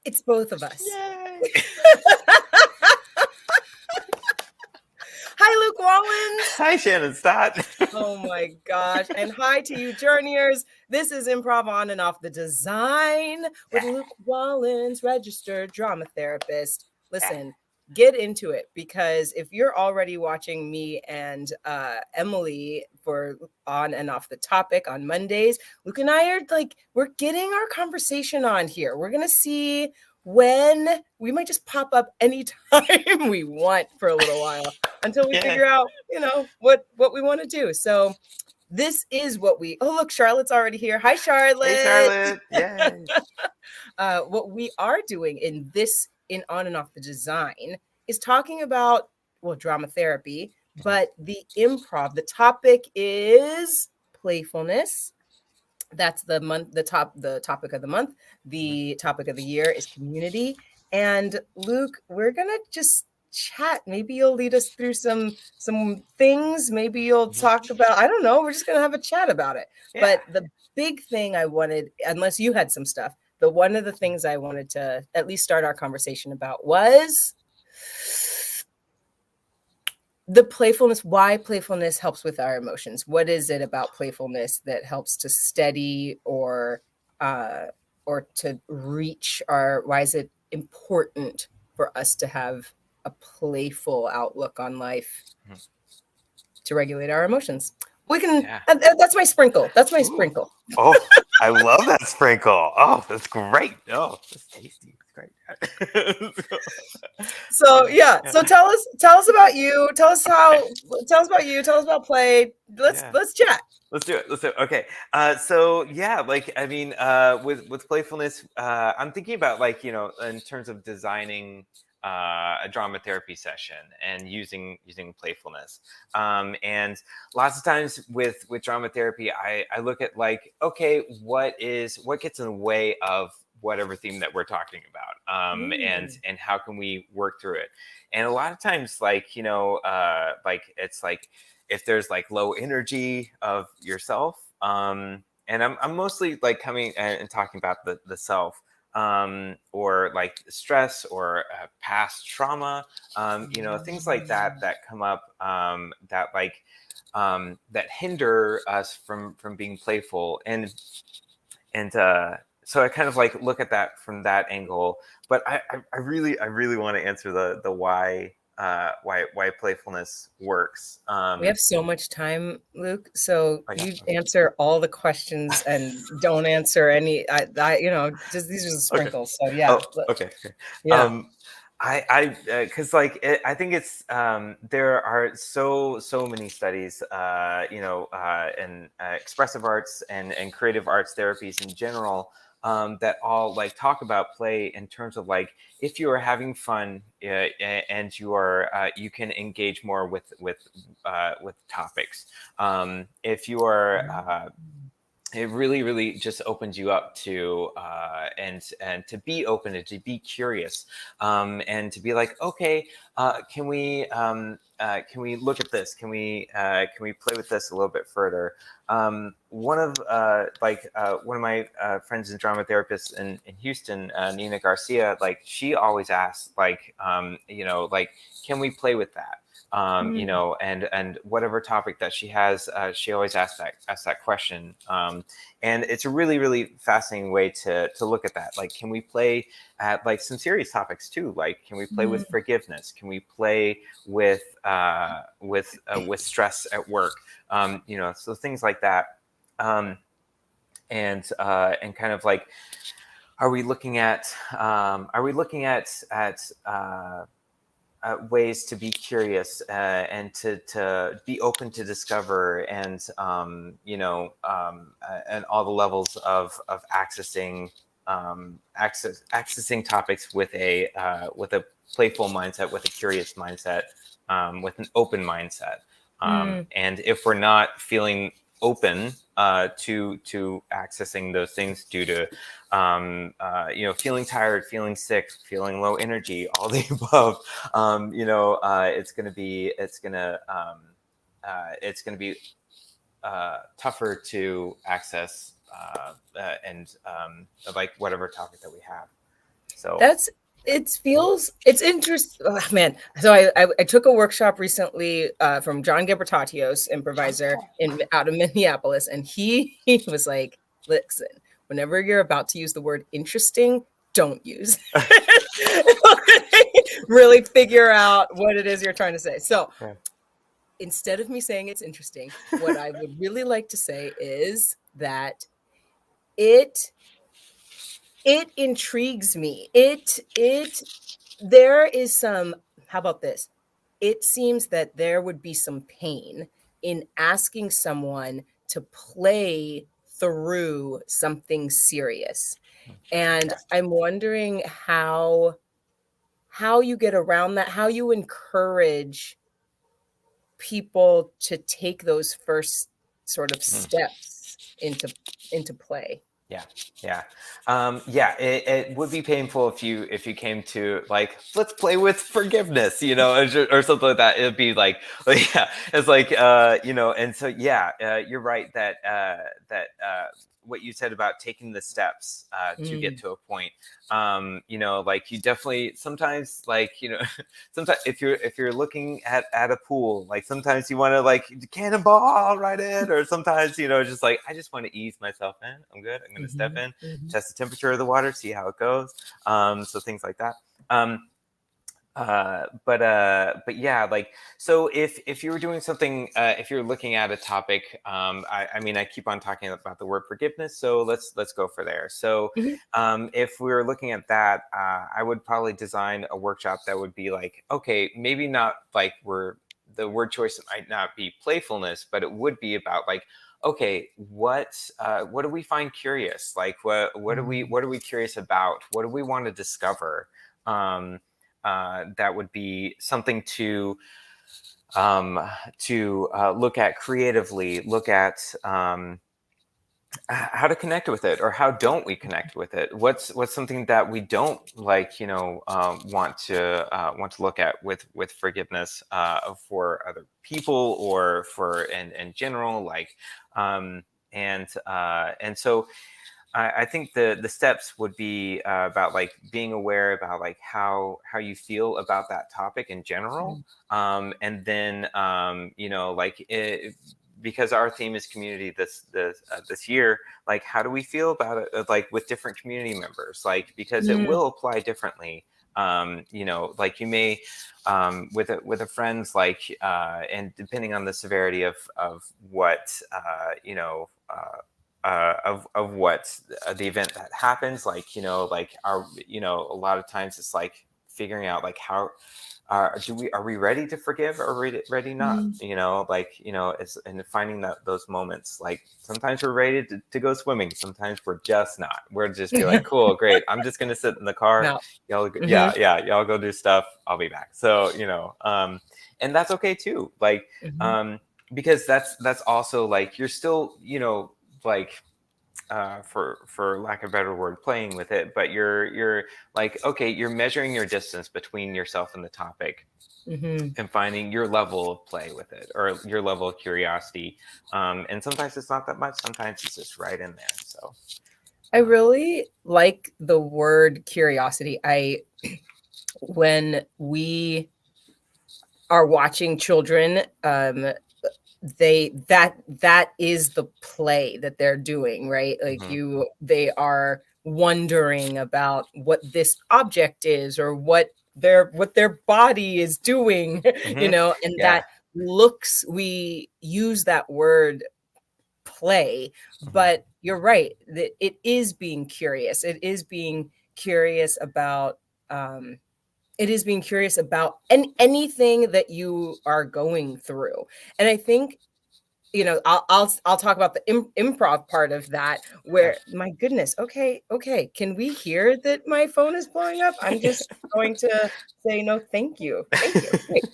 It's both of us. Yay! Hi, Luke Wallens. Hi, Shannon Stott. Oh my gosh. And hi to you, journeyers. This is Improv on and off the design with Luke Wallens, registered drama therapist. Listen, get into it, because if you're already watching me and Emily for on and off the topic on Mondays, Luke and I are like, we're getting our conversation on here. We're going to see when we might just pop up anytime we want for a little while until we figure out, what we want to do. So this is what look, Charlotte's already here. Hi, Charlotte. Hey, Charlotte. Yay. What we are doing in On and Off the Design is talking about, drama therapy, but the improv. The topic is playfulness. That's the topic of the month. The topic of the year is community. And Luke, we're gonna just chat. Maybe you'll lead us through some things. Maybe you'll talk about, I don't know, we're just gonna have a chat about it. Yeah. But the big thing I wanted, unless you had some stuff, but one of the things I wanted to at least start our conversation about was the playfulness, why playfulness helps with our emotions. What is it about playfulness that helps to steady or to reach why is it important for us to have a playful outlook on life to regulate our emotions? We can, that's my sprinkle. That's my sprinkle. Oh, I love that sprinkle. Oh, that's great. Oh, that's tasty. Great. So tell us about you. Tell us about you. Tell us about play. Let's chat. Let's do it. Okay. With playfulness, I'm thinking about in terms of designing a drama therapy session and using playfulness. And lots of times with drama therapy, I look at what gets in the way of whatever theme that we're talking about, and how can we work through it. And a lot of times, it's like if there's low energy of yourself, and I'm mostly coming and talking about the self, or stress or past trauma, things like that come up, that hinder us from being playful. And so I kind of look at that from that angle. But I really want to answer the why playfulness works. We have so much time, Luke. So you answer all the questions and don't answer any. Just these are the sprinkles. Okay. So yeah. Oh, okay. Yeah. Because I think it's there are so many studies, in expressive arts and creative arts therapies in general, that all talk about play in terms of if you are having fun, and you can engage more with topics. If you are it really just opens you up to and to be open and to be curious, and to be okay, can we look at this? Can we play with this a little bit further? One of my friends and drama therapists in Houston, Nina Garcia, she always asks can we play with that? And whatever topic that she has, she always asks that question. And it's a really fascinating way to look at that. Can we play at some serious topics too? Can we play with forgiveness? Can we play with stress at work? So things like that. And kind of are we looking at ways to be curious, and to be open to discover, and and all the levels of accessing topics with a playful mindset, with a curious mindset, with an open mindset. And if we're not feeling open to accessing those things due to feeling tired, feeling sick, feeling low energy, all the above, it's going to be tougher to access and whatever topic that we have. So it's interesting. Oh, man. So I took a workshop recently from John Gabritatios, improviser out of Minneapolis, and he was like, listen, whenever you're about to use the word interesting, don't use really figure out what it is you're trying to say. So yeah. instead of me saying it's interesting, what I would really like to say is that it intrigues me. There is some, how about this? It seems that there would be some pain in asking someone to play through something serious. And Yeah. I'm wondering how you get around that, how you encourage people to take those first sort of Mm. steps into play. Yeah, yeah, yeah. It would be painful if you came to like, let's play with forgiveness, you know, or something like that. It'd be like, yeah, it's like, you know, and so yeah, you're right that what you said about taking the steps to get Mm. to a point, you know, like you definitely sometimes like, you know, sometimes if you're looking at a pool, like sometimes you want to like cannonball right in, or sometimes, you know, just like I just want to ease myself in. I'm good. I'm going to step Mhm, in, mhm. test the temperature of the water, see how it goes. So things like that. But yeah, like, so if you were doing something, if you're looking at a topic, I mean, I keep on talking about the word forgiveness, so let's go for there. So Mhm. if we were looking at that, I would probably design a workshop that would be like, okay, maybe not like we're the word choice might not be playfulness, but it would be about like, okay, what do we find curious? Like Mm. what are we curious about? What do we want to discover? um that would be something to look at creatively, look at how to connect with it, or how don't we connect with it. What's something that we don't like, you know, want to look at with forgiveness for other people, or for in general, like and so I think the steps would be about like being aware about like how you feel about that topic in general, Mm. and then you know, like because our theme is community this year, like how do we feel about it, like with different community members, like because it Mm. will apply differently. You know, like you may with a friends, like and depending on the severity of what you know. Of what the event that happens, like, you know, like our, you know, a lot of times it's like figuring out like how are we ready to forgive, or ready not, Mm. you know, like, you know, it's and finding that those moments, like sometimes we're ready to go swimming, sometimes we're just not, we're just be like, cool, great, I'm just gonna sit in the car, No. y'all Mhm, y'all go do stuff, I'll be back. So, you know, and that's okay too, like mhm. um because that's also like you're still, you know, like for lack of a better word, playing with it, but you're like, okay, you're measuring your distance between yourself and the topic, Mhm. and finding your level of play with it, or your level of curiosity. And sometimes it's not that much, sometimes it's just right in there. So I um, really like the word curiosity. I when we are watching children, that is the play that they're doing, right? Like mhm, they are wondering about what this object is, or what their body is doing, mhm, and yeah, that looks, we use that word play, mhm, but you're right that it is being curious. It is being curious about um anything that you are going through. And I think, I'll talk about the improv part of that, yeah. where, my goodness, okay, can we hear that my phone is blowing up? I'm just going to say no, thank you. Great.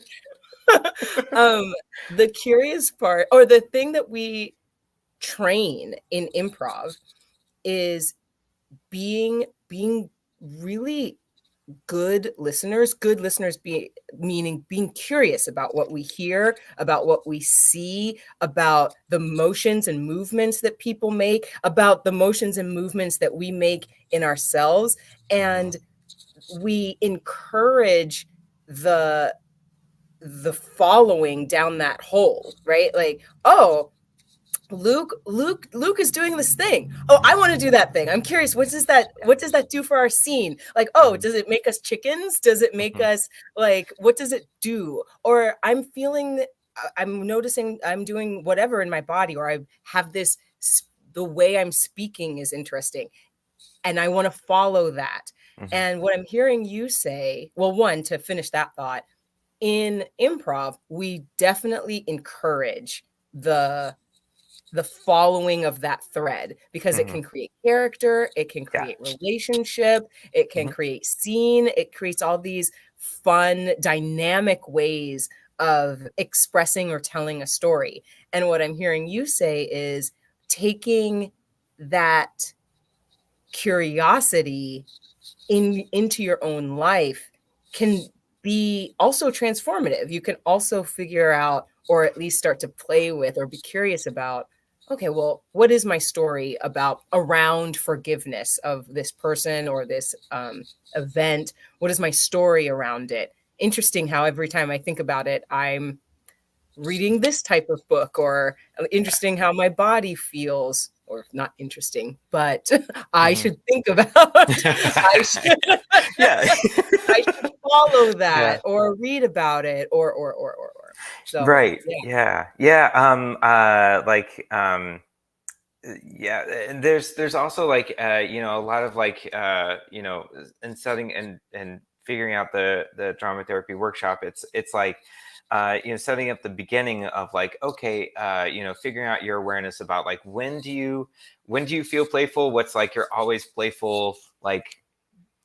um, the curious part, or the thing that we train in improv, is being really good listeners, meaning being curious about what we hear, about what we see, about the motions and movements that people make, about the motions and movements that we make in ourselves, Mhm, and we encourage the following down that hole, right? Like, oh, Luke is doing this thing. Oh, I want to do that thing. I'm curious, what does that do for our scene? Like, oh, does it make us chickens? Does it make us, like, what does it do? Or I'm noticing I'm doing whatever in my body, or I have this, the way I'm speaking is interesting, and I want to follow that. And what I'm hearing you say, well, one, to finish that thought, in improv, we definitely encourage the following of that thread, because it can create character, it can create relationship, it can create scene, it creates all these fun, dynamic ways of expressing or telling a story. And what I'm hearing you say is taking that curiosity into your own life can be also transformative. You can also figure out, or at least start to play with or be curious about, okay, well, what is my story about around forgiveness of this person or this event? What is my story around it? Interesting how every time I think about it, I'm reading this type of book, or interesting how my body feels, or not interesting, but I should think about, I should, I should follow that or read about it, or. So, Right. Yeah. And there's also like a lot of like in studying and figuring out the drama therapy workshop, it's like setting up the beginning of like, okay, figuring out your awareness about like, when do you feel playful, what's like you're always playful, like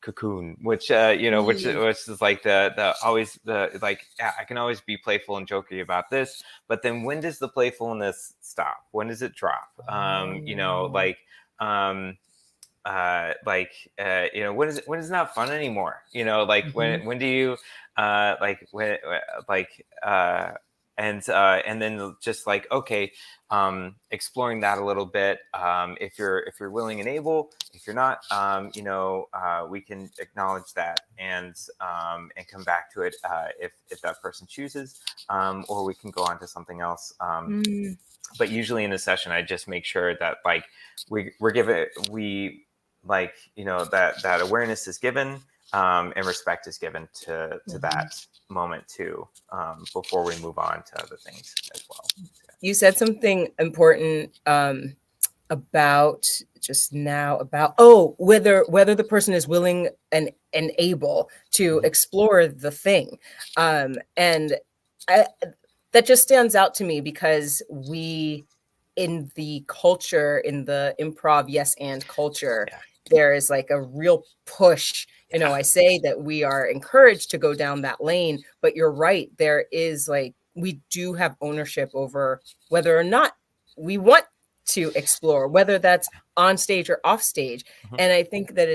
cocoon, which which is like the always the like, yeah, I can always be playful and jokey about this, but then when does the playfulness stop, when does it drop? When is it not fun anymore, like when do you like when like and then just like, okay, exploring that a little bit, if you're willing and able. If you're not, we can acknowledge that and come back to it if that person chooses, or we can go on to something else. But usually in a session, I just make sure that like that awareness is given, and respect is given to that moment too, before we move on to other things as well. You said something important about just now, about whether the person is willing and able to explore the thing, and that just stands out to me, because we, in the culture, in the improv yes and culture, there is like a real push. I say that we are encouraged to go down that lane, but you're right, there is like, we do have ownership over whether or not we want to explore, whether that's on stage or off stage. And I think that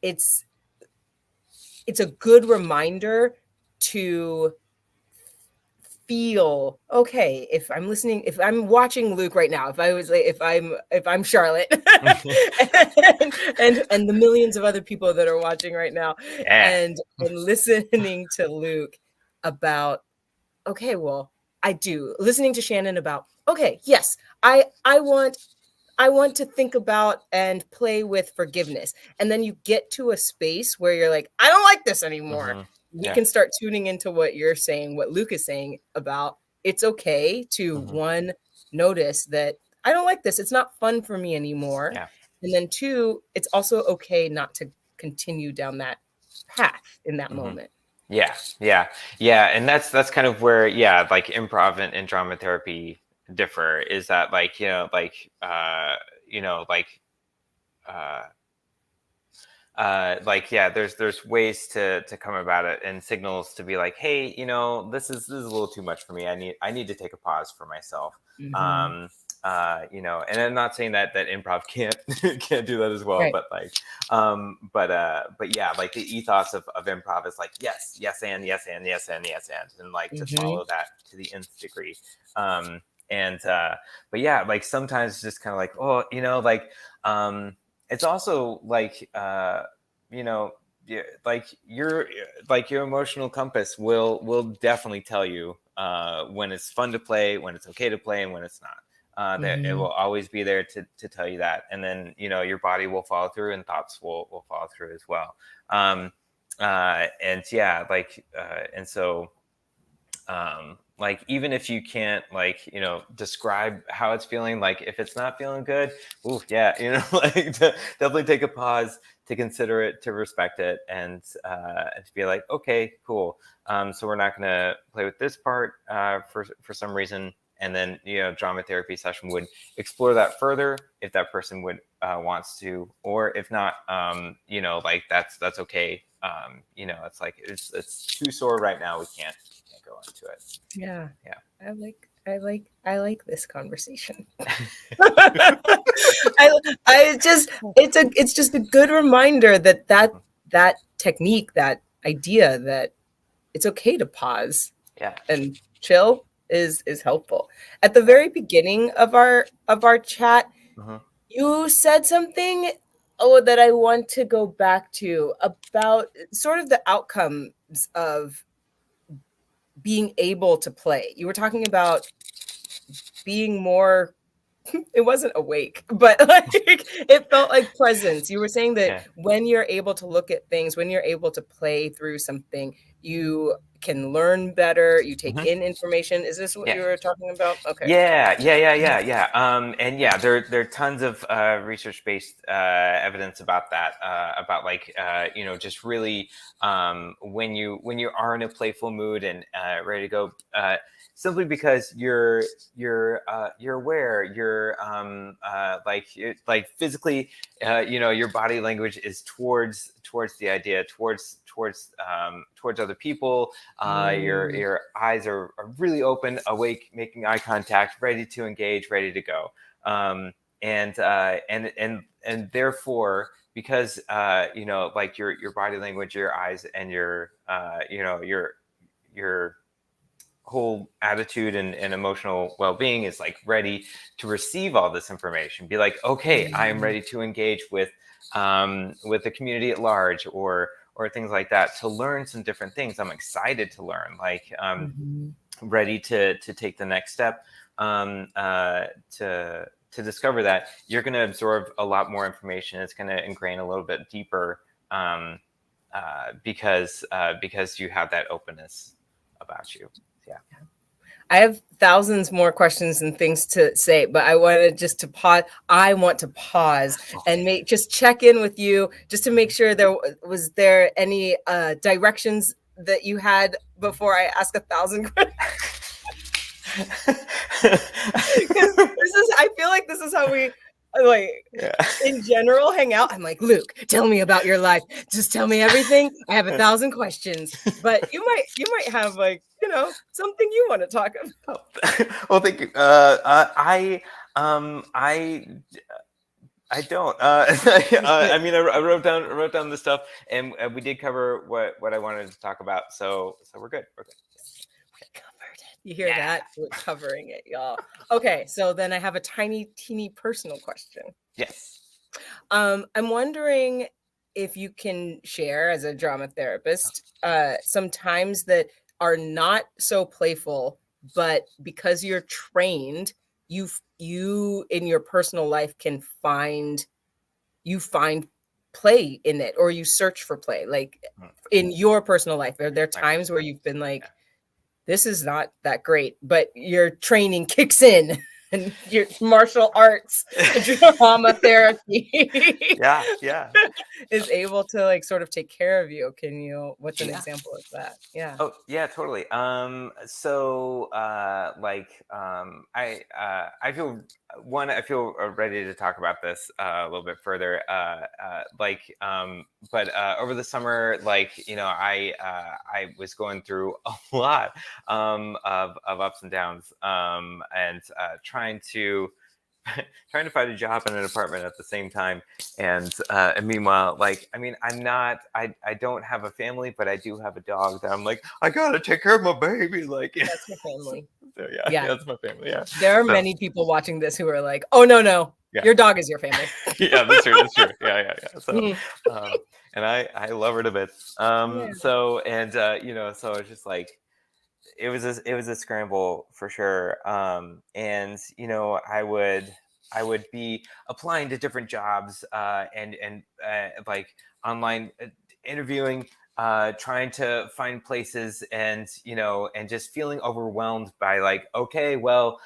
it's a good reminder to feel, okay, if I'm watching Luke right now, if I'm Charlotte, and the millions of other people that are watching right now, and listening to Luke about, okay, well, listening to Shannon about, okay, yes, I want to think about and play with forgiveness. And then you get to a space where you're like, I don't like this anymore. We can start tuning into what you're saying, what Luke is saying about, it's okay to one, notice that I don't like this. It's not fun for me anymore. And then two, it's also okay not to continue down that path in that moment. Yeah. And that's kind of where, like improv and drama therapy differ, is that like, there's ways to come about it, and signals to be like, hey, this is a little too much for me. I need to take a pause for myself. And I'm not saying that improv can't do that as well, but like, but yeah, like the ethos of improv is like, yes, and like to follow that to the nth degree. But yeah, like sometimes it's just kind of like, oh, like, it's also like, yeah, like your emotional compass will definitely tell you when it's fun to play, when it's okay to play, and when it's not. That it Mhm. will always be there to tell you that, and then your body will follow through, and thoughts will follow through as well. And yeah, and so like even if you can't describe how it's feeling, like if it's not feeling good, ooh, yeah, like definitely take a pause to consider it, to respect it, and to be like, okay, cool, so we're not going to play with this part for some reason. And then drama therapy session would explore that further if that person would wants to, or if not, like that's okay. It's like it's too sore right now, we can't go into it. Yeah. Yeah. I like this conversation. It's just a good reminder that technique, that idea that it's okay to pause Yeah. and chill is helpful. At the Yeah. very beginning of our chat, Mm-hmm. you said something, that I want to go back to, about sort of the outcomes of being able to play. You were talking about being more, it wasn't awake, but like it felt like presence. You were saying that Yeah. when you're able to look at things, when you're able to play through something, you can learn better, you take Mm-hmm. in information. Is this what Yeah. you were talking about? Okay. Yeah. And yeah, there are tons of research-based evidence about that. About just really when you are in a playful mood and ready to go, simply because you're aware, like physically, your body language is towards the idea, towards other people. Mm. Your eyes are really open, awake, making eye contact, ready to engage, ready to go. And therefore, because like your body language, your eyes, and your whole attitude and emotional well-being is like ready to receive all this information, be like, okay, I am Mm. ready to engage with the community at large, or things like that, to learn some different things. I'm excited to learn, like Mhm. ready to take the next step, to discover that you're going to absorb a lot more information. It's going to ingrain a little bit deeper, because you have that openness about you. Yeah. I have thousands more questions and things to say, but I wanted just to pause. I want to pause and Okay. just check in with you, just to make sure there any directions that you had before I ask 1,000 questions. Because I feel like this is how we, like, Yeah. in general, hang out. I'm like, Luke, tell me about your life. Just tell me everything. I have 1,000 questions, but you might have, like, something you want to talk about. Oh, well, thank you. Um, I, I don't. I mean, I wrote down the stuff, and we did cover what I wanted to talk about. So we're good. We're good. We covered it. You hear Yeah. that? We're covering it, y'all. Okay, so then I have a tiny, teeny personal question. Yes. I'm wondering if you can share, as a drama therapist, some times that are not so playful, but because you're trained, you in your personal life can find play in it, or you search for play. Like, Mm, in your personal life, are there right. times where you've been Yeah. like, this is not that great, but your training kicks in and your martial arts, drama therapy Yeah. Yeah. is able to, like, sort of take care of you? What's an Yeah. example of that? Yeah. Oh yeah, totally. So I feel I feel ready to talk about this a little bit further. But over the summer, I was going through a lot of ups and downs, and trying to trying to find a job and an apartment at the same time. And meanwhile, like, I mean, I don't have a family, but I do have a dog that I'm like, I gotta take care of my baby. Like, That's your family. so Yeah. that's my family. Yeah. There are many people watching this who are like, oh, no, Yeah. your dog is your family. Yeah, that's true. That's true. Yeah. So, Mhm. and I love her to bits. Yeah. So, and so it's just like, it was a scramble for sure. And I would be applying to different jobs, and like online interviewing, trying to find places, and and just feeling overwhelmed by, like, okay, well,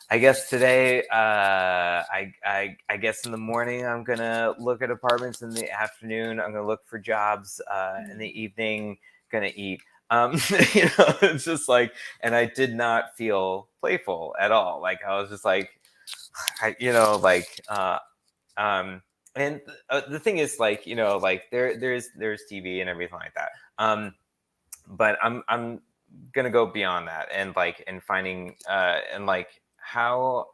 I guess today, I guess in the morning I'm gonna look at apartments, in the afternoon I'm gonna look for jobs, in the evening gonna eat. It's just like, and I did not feel playful at all. Like, I was just like, like, and the thing is, like, like, there's TV and everything like that. But I'm gonna go beyond that, and like, and finding, and like, how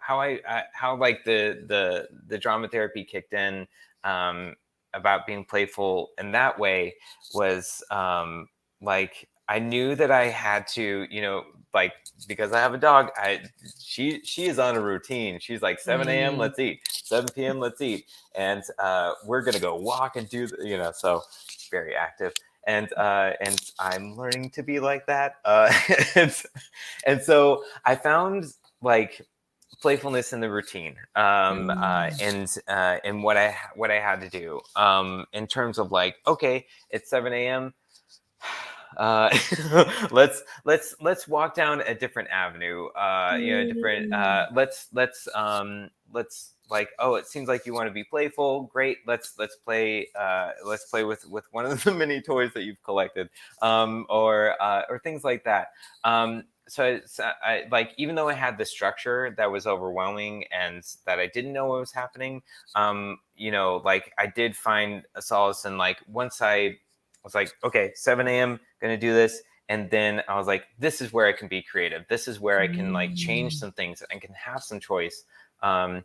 like the drama therapy kicked in, about being playful in that way, was, like, I knew that I had to, like, because I have a dog, she is on a routine. She's like, 7 a.m. let's eat, 7 p.m. let's eat, and we're gonna go walk and do so very active. And I'm learning to be like that. and, and so I found, like, playfulness in the routine, and what I had to do, in terms of, like, okay, it's 7 a.m. uh let's walk down a different avenue, different, let's, like, oh, it seems like you want to be playful, great, let's play with one of the mini toys that you've collected, or things like that. So I, like, even though I had the structure that was overwhelming and that I didn't know what was happening, like, I did find a solace in, like, once I was like, okay, 7 a.m. gonna do this. And then I was like, this is where I can be creative. This is where I can, like, change some things and can have some choice, and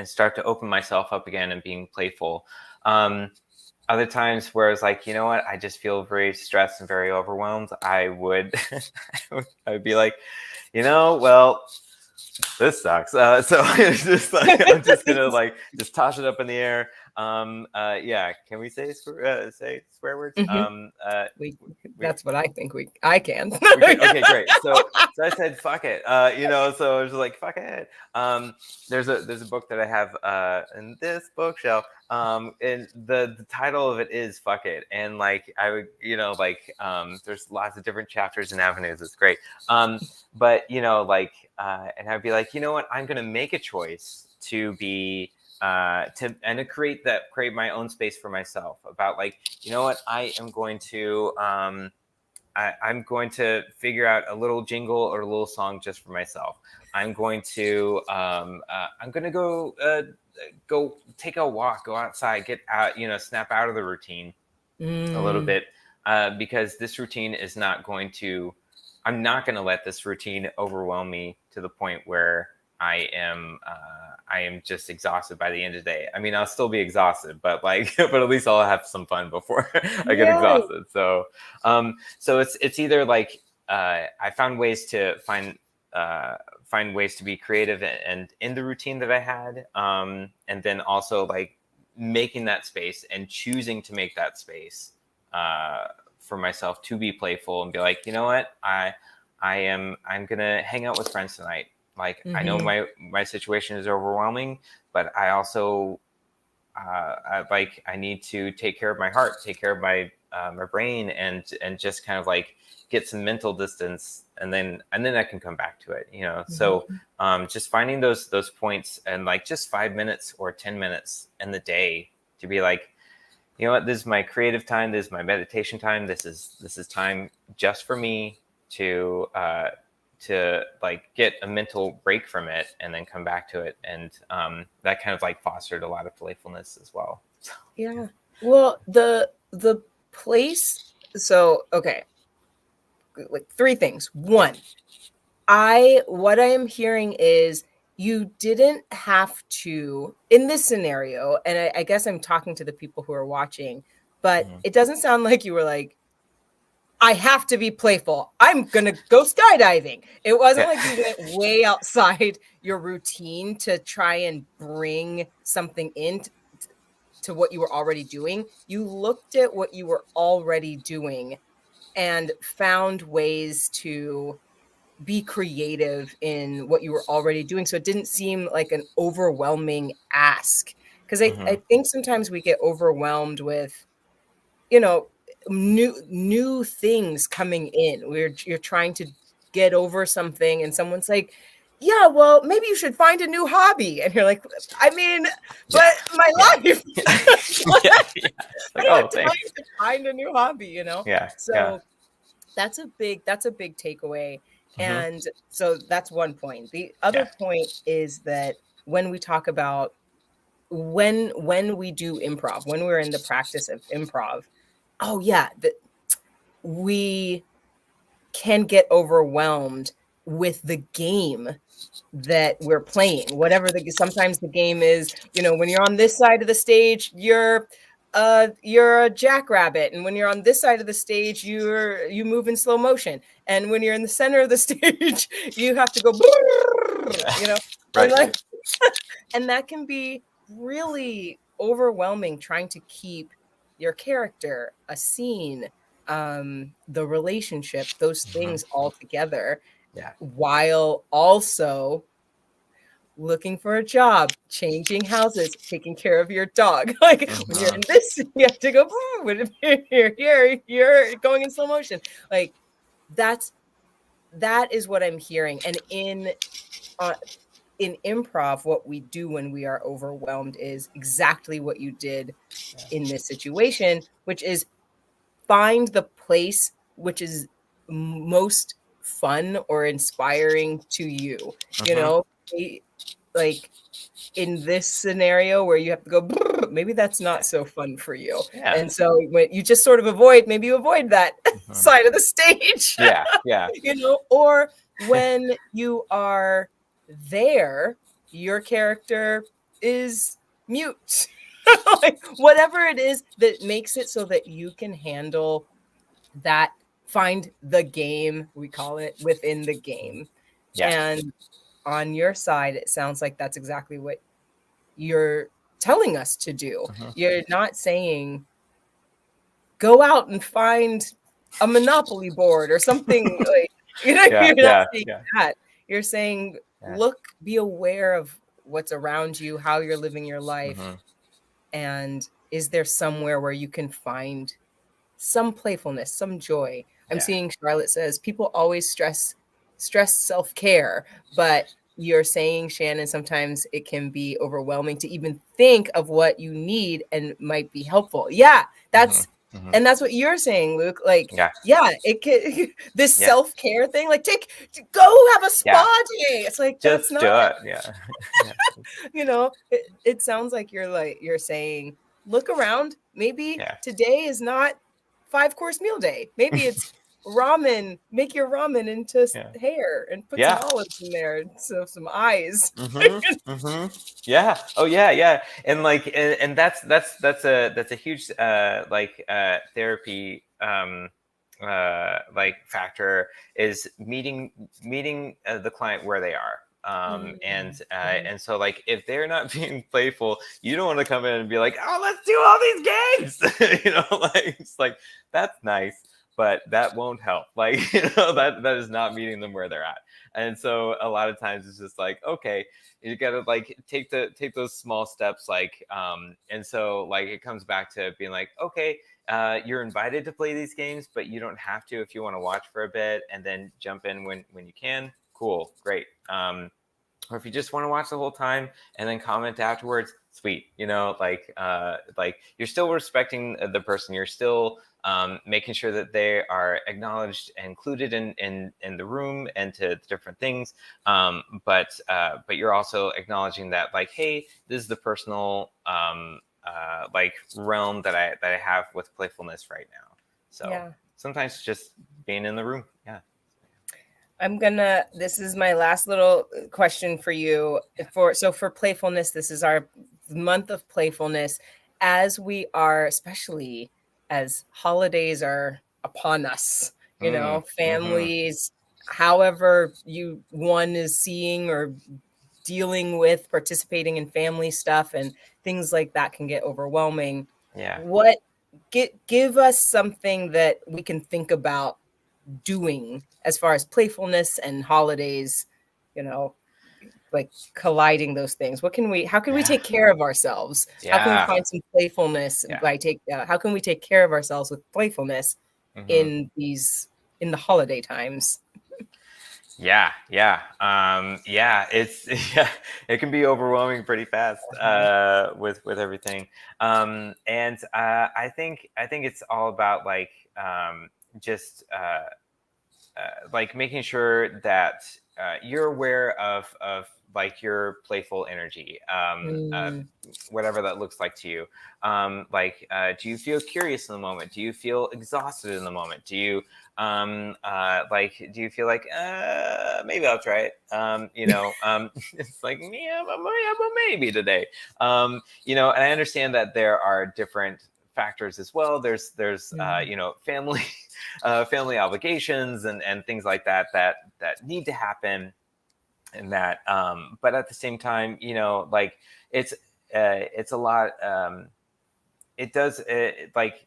start to open myself up again and being playful. Other times where I was like, you know what, I just feel very stressed and very overwhelmed, I would I would be like, well, this sucks. So it's just like, I'm just gonna, like, just toss it up in the air. Yeah, can we say swear words? Mhm. That's what I think I can. Okay, great. So I said, fuck it. So I was just like, fuck it. There's a book that I have, in this bookshelf. And the title of it is Fuck It. And, like, I would, like, there's lots of different chapters and avenues. It's great. But, like, and I'd be like, you know what, I'm gonna make a choice to be, to create my own space for myself, about, like, you know what, I am going to, I'm going to figure out a little jingle or a little song just for myself. I'm going to, go take a walk, go outside, get out, snap out of the routine a little bit, because this routine is not going to, I'm not going to let this routine overwhelm me to the point where I am just exhausted by the end of the day. I mean, I'll still be exhausted, but, like, but at least I'll have some fun before I get exhausted. So, so it's either, like, I found ways to find ways to be creative and in the routine that I had, and then also, like, making that space and choosing to make that space, for myself to be playful and be like, you know what, I'm gonna hang out with friends tonight. Like, I know my situation is overwhelming, but I also, I need to take care of my heart, take care of my brain, and just kind of, like, get some mental distance, and then I can come back to it. So, just finding those points, and, like, just 5 minutes or 10 minutes in the day to be like, you know what, this is my creative time, this is my meditation time, this is time just for me to, like, get a mental break from it and then come back to it. And that kind of, like, fostered a lot of playfulness as well. Yeah. Well, the place, so okay, like, three things. One, what I am hearing is you didn't have to, in this scenario, and I guess I'm talking to the people who are watching, but it doesn't sound like you were like, I have to be playful. I'm going to go skydiving. It wasn't like you went way outside your routine to try and bring something in to what you were already doing. You looked at what you were already doing and found ways to be creative in what you were already doing. So it didn't seem like an overwhelming ask. Because I think sometimes we get overwhelmed with, you know, new things coming in. You're trying to get over something and someone's like, yeah, well, maybe you should find a new hobby. And you're like, I mean, but my life. I Like, don't oh, have time thanks. to find a new hobby, you know? Yeah. So that's a big takeaway. And so that's one point. The other point is that when we talk about when we do improv, when we're in the practice of improv, oh yeah, we can get overwhelmed with the game that we're playing, whatever sometimes the game is. You know, when you're on this side of the stage, you're a jackrabbit, and when you're on this side of the stage, you move in slow motion, and when you're in the center of the stage, you have to go you know, and like and that can be really overwhelming, trying to keep your character, a scene, the relationship, those things all together, while also looking for a job, changing houses, taking care of your dog. Like when you're in this, you have to go. When you're going in slow motion. Like that is what I'm hearing. And in improv, what we do when we are overwhelmed is exactly what you did in this situation, which is find the place which is most fun or inspiring to you. You know, like in this scenario where you have to go, maybe that's not so fun for you. And so when you just sort of maybe you avoid that side of the stage. You know, or when you are there, your character is mute. Like whatever it is that makes it so that you can handle that, find the game, we call it, within the game. And on your side, it sounds like that's exactly what you're telling us to do. You're not saying go out and find a Monopoly board or something like, you know, you're not saying that. You're saying look, be aware of what's around you, how you're living your life, and is there somewhere where you can find some playfulness, some joy. I'm seeing Charlotte says people always stress self-care, but you're saying, Shannon, sometimes it can be overwhelming to even think of what you need and might be helpful. Yeah, that's and that's what you're saying, Luke. Like, it can this self-care thing, like go have a spa day. It's like just that's not do it. You know, it sounds like you're saying, look around. Maybe today is not 5-course meal day. Maybe it's ramen. Make your ramen into hair and put some olives in there and some eyes. Yeah. Oh yeah. And like, and that's a huge therapy like factor, is meeting the client where they are. And so like if they're not being playful, you don't want to come in and be like, oh, let's do all these games. You know, like it's like, that's nice, but that won't help. Like, you know, that is not meeting them where they're at. And so a lot of times it's just like, okay, you gotta like take those small steps, like and so like it comes back to being like, okay, you're invited to play these games, but you don't have to. If you want to watch for a bit and then jump in when you can, cool, great. Or if you just want to watch the whole time and then comment afterwards, sweet. You know, like you're still respecting the person. You're still making sure that they are acknowledged and included in the room and to different things. But you're also acknowledging that, like, hey, this is the personal like realm that I have with playfulness right now. So sometimes just being in the room. This is my last little question for you. For playfulness, this is our month of playfulness, as we are, especially as holidays are upon us, Mm-hmm. families, however one is seeing or dealing with participating in family stuff and things like that can get overwhelming. Yeah. What give us something that we can think about doing as far as playfulness and holidays, you know, like colliding those things. How can we Yeah. take care of ourselves? How can we Yeah. find some playfulness Yeah. how can we take care of ourselves with playfulness Mm-hmm. in the holiday times? Yeah, yeah, yeah. It's yeah, it can be overwhelming pretty fast with everything. And I think it's all about like just like making sure that you're aware of like your playful energy, Mm, whatever that looks like to you. Like, do you feel curious in the moment? Do you feel exhausted in the moment? Do you like? Do you feel like maybe I'll try it? It's like yeah, but maybe today. And I understand that there are different factors as well. There's mm, family family obligations and things like that need to happen, and that but at the same time, like it's it's a lot. It does like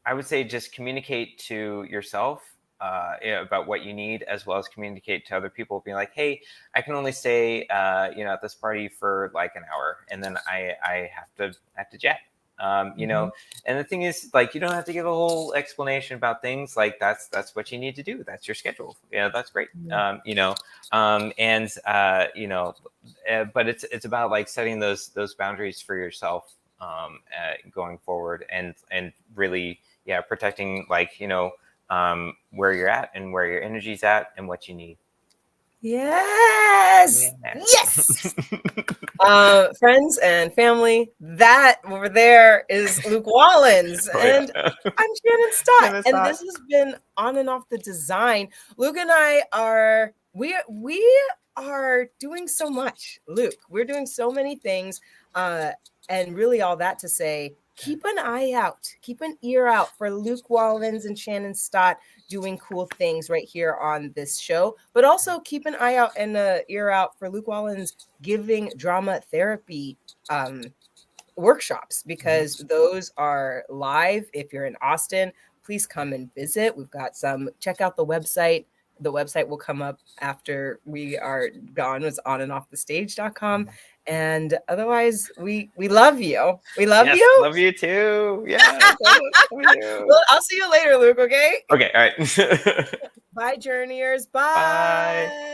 I would say just communicate to yourself about what you need, as well as communicate to other people, being like, hey, I can only stay at this party for like an hour, and then I have to jet. mhm, And the thing is, like, you don't have to give a whole explanation about things. Like that's what you need to do. That's your schedule. Yeah, that's great. mm. And but it's about like setting those boundaries for yourself, going forward, and really, yeah, protecting, like, where you're at and where your energy's at and what you need. Yes. Yeah. Yes. Friends and family, that over there is Luke Wallens, Oh and yeah. I'm Shannon Stott, Never and thought. this has been On and Off the Design. Luke and I are we are doing so much. Luke, we're doing so many things, uh, and really all that to say, keep an eye out, keep an ear out for Luke Wallens and Shannon Stott doing cool things right here on this show. But also keep an eye out and an ear out for Luke Wallens giving drama therapy workshops, because those are live. If you're in Austin, please come and visit. We've got some. Check out the website. The website will come up after we are gone. It's onandoffthestage.com. And otherwise, we love you. We love Yes, you. love you too. Yeah, love you. Well, I'll see you later, Luke. Okay. Okay, all right. Bye, journeyers. Bye. Bye.